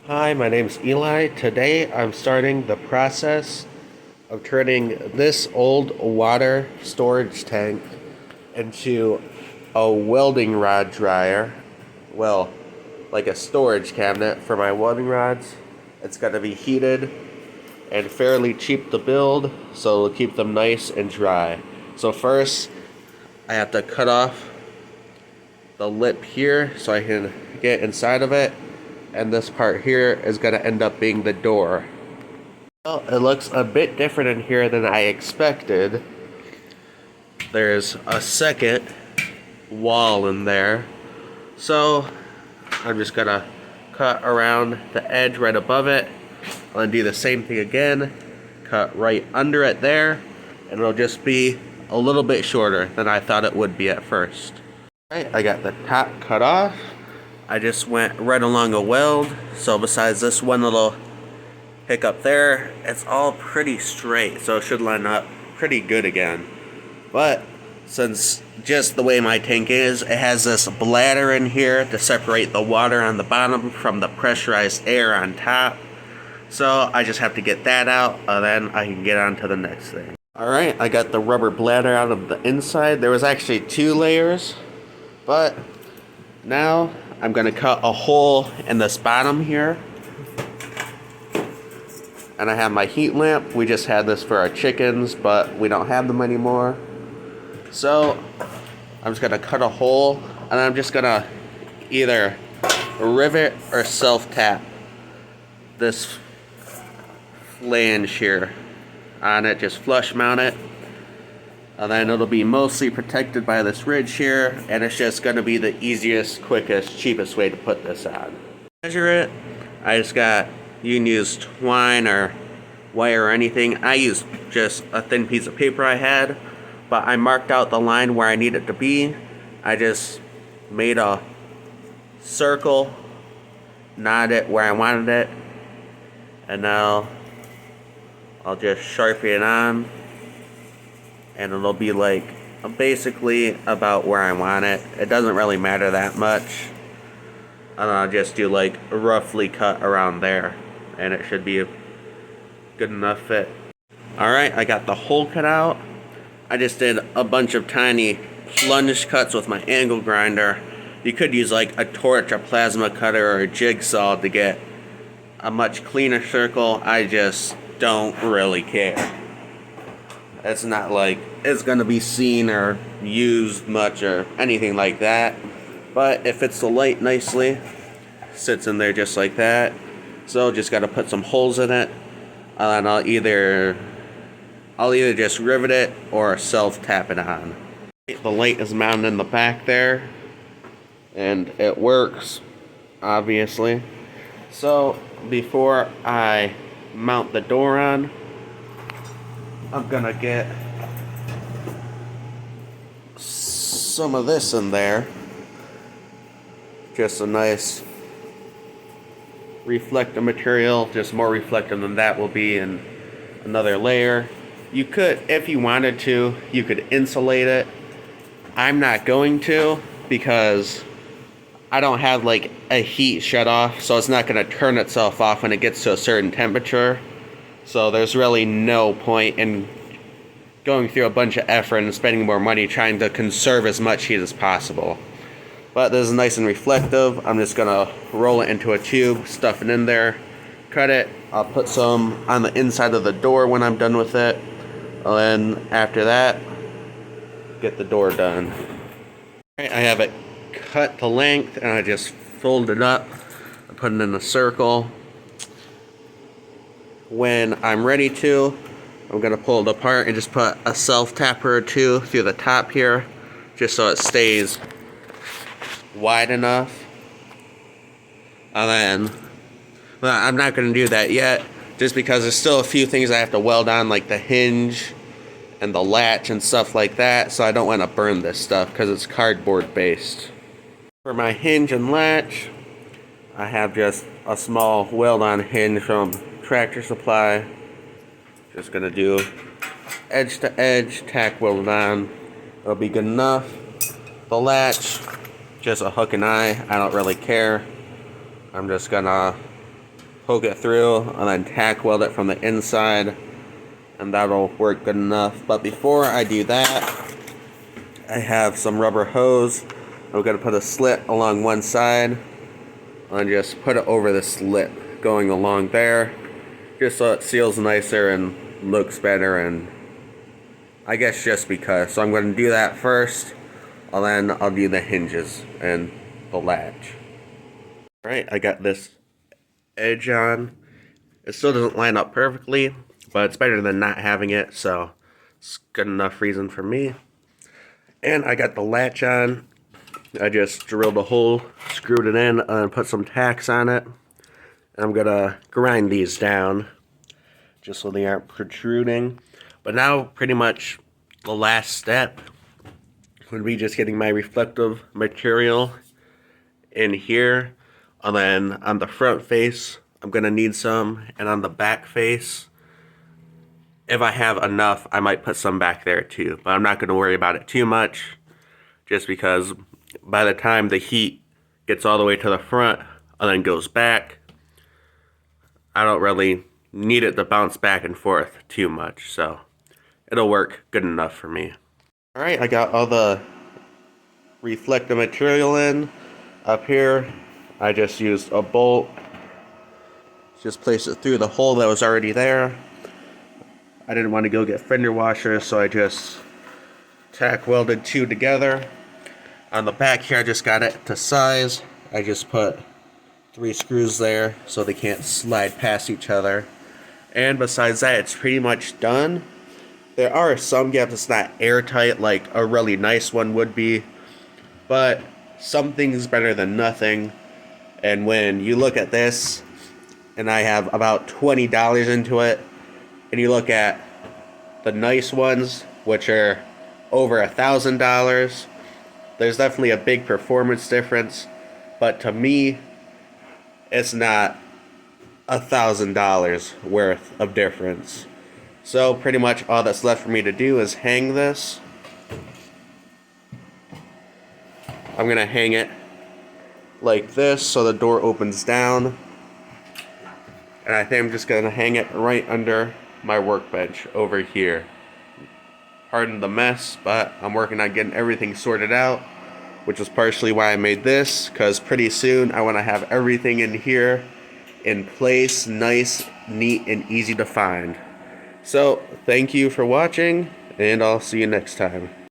Hi, my name's Eli. Today I'm starting the process of turning this old water storage tank into a welding rod dryer. Well, like a storage cabinet for my welding rods. It's going to be heated and fairly cheap to build, so it'll keep them nice and dry. So first, I have to cut off the lip here so I can get inside of it, and this part here is going to end up being the door. Well, it looks a bit different in here than I expected. There's a second wall in there, so I'm just going to cut around the edge right above it. I'm going to do the same thing again, cut right under it there, and it'll just be a little bit shorter than I thought it would be at first. Alright, I got the top cut off. I just went right along a weld, so besides this one little hiccup there, it's all pretty straight, so it should line up pretty good again. But since just the way my tank is, it has this bladder in here to separate the water on the bottom from the pressurized air on top. So I just have to get that out, and then I can get on to the next thing. Alright, I got the rubber bladder out of the inside. There was actually 2 layers, but now I'm going to cut a hole in this bottom here. And I have my heat lamp. We just had this for our chickens, but we don't have them anymore. So I'm just going to cut a hole, and I'm just going to either rivet or self-tap this flange here on it. Just flush mount it. And then it'll be mostly protected by this ridge here, and it's just going to be the easiest, quickest, cheapest way to put this on. Measure it. You can use twine or wire or anything. I used just a thin piece of paper I had, but I marked out the line where I need it to be. I just made a circle, knot it where I wanted it, and now I'll just sharpie it on, and it'll be like basically about where I want it. It doesn't really matter that much. And I'll just do like a roughly cut around there, and it should be a good enough fit. Alright, I got the hole cut out. I just did a bunch of tiny plunge cuts with my angle grinder. You could use like a torch, a plasma cutter, or a jigsaw to get a much cleaner circle. I just don't really care. It's not like it's going to be seen or used much or anything like that. But it fits the light nicely. Sits in there just like that. So just got to put some holes in it. And I'll either just rivet it or self-tap it on. The light is mounted in the back there. And it works, obviously. So before I mount the door on, I'm gonna get some of this in there. Just a nice reflective material, just more reflective than that will be in another layer. You could, if you wanted to, you could insulate it. I'm not going to, because I don't have like a heat shut off, so it's not going to turn itself off when it gets to a certain temperature. So there's really no point in going through a bunch of effort and spending more money trying to conserve as much heat as possible. But this is nice and reflective. I'm just going to roll it into a tube, stuff it in there, cut it. I'll put some on the inside of the door when I'm done with it. And then after that, get the door done. Alright, I have it cut to length, and I just fold it up. I put it in a circle. When I'm ready to, I'm going to pull it apart and just put a self-tapper or 2 through the top here, just so it stays wide enough. And then, well, I'm not going to do that yet, just because there's still a few things I have to weld on, like the hinge and the latch and stuff like that, so I don't want to burn this stuff because it's cardboard based. For my hinge and latch, I have just a small weld-on hinge from Tractor Supply. Just gonna do edge to edge, tack welded on. It'll be good enough. The latch, just a hook and eye. I don't really care. I'm just gonna poke it through and then tack weld it from the inside, and that'll work good enough. But before I do that, I have some rubber hose. I'm going to put a slit along one side and just put it over the slit going along there, just so it seals nicer and looks better, and I guess just because. So I'm going to do that first, and then I'll do the hinges and the latch. Alright, I got this edge on. It still doesn't line up perfectly, but it's better than not having it, so it's good enough reason for me. And I got the latch on. I just drilled a hole, screwed it in, and put some tacks on it. And I'm gonna grind these down just so they aren't protruding. But now pretty much the last step would be just getting my reflective material in here. And then on the front face, I'm gonna need some, and on the back face, if I have enough, I might put some back there too. But I'm not gonna worry about it too much, just because by the time the heat gets all the way to the front and then goes back, I don't really need it to bounce back and forth too much, so it'll work good enough for me. Alright, I got all the reflective material in. Up here, I just used a bolt. Just place it through the hole that was already there. I didn't want to go get fender washers, so I just tack welded two together. On the back here, I just got it to size. I just put 3 screws there so they can't slide past each other. And besides that, it's pretty much done. There are some gaps it's not airtight like a really nice one would be, but something's better than nothing. And when you look at this, and I have about $20 into it, and you look at the nice ones, which are over $1,000, there's definitely a big performance difference. But to me, it's not $1,000 worth of difference. So pretty much all that's left for me to do is hang this. I'm gonna hang it like this so the door opens down. And I think I'm just gonna hang it right under my workbench over here. Pardon the mess, but I'm working on getting everything sorted out, which is partially why I made this, because pretty soon I want to have everything in here in place, nice, neat, and easy to find. So, thank you for watching, and I'll see you next time.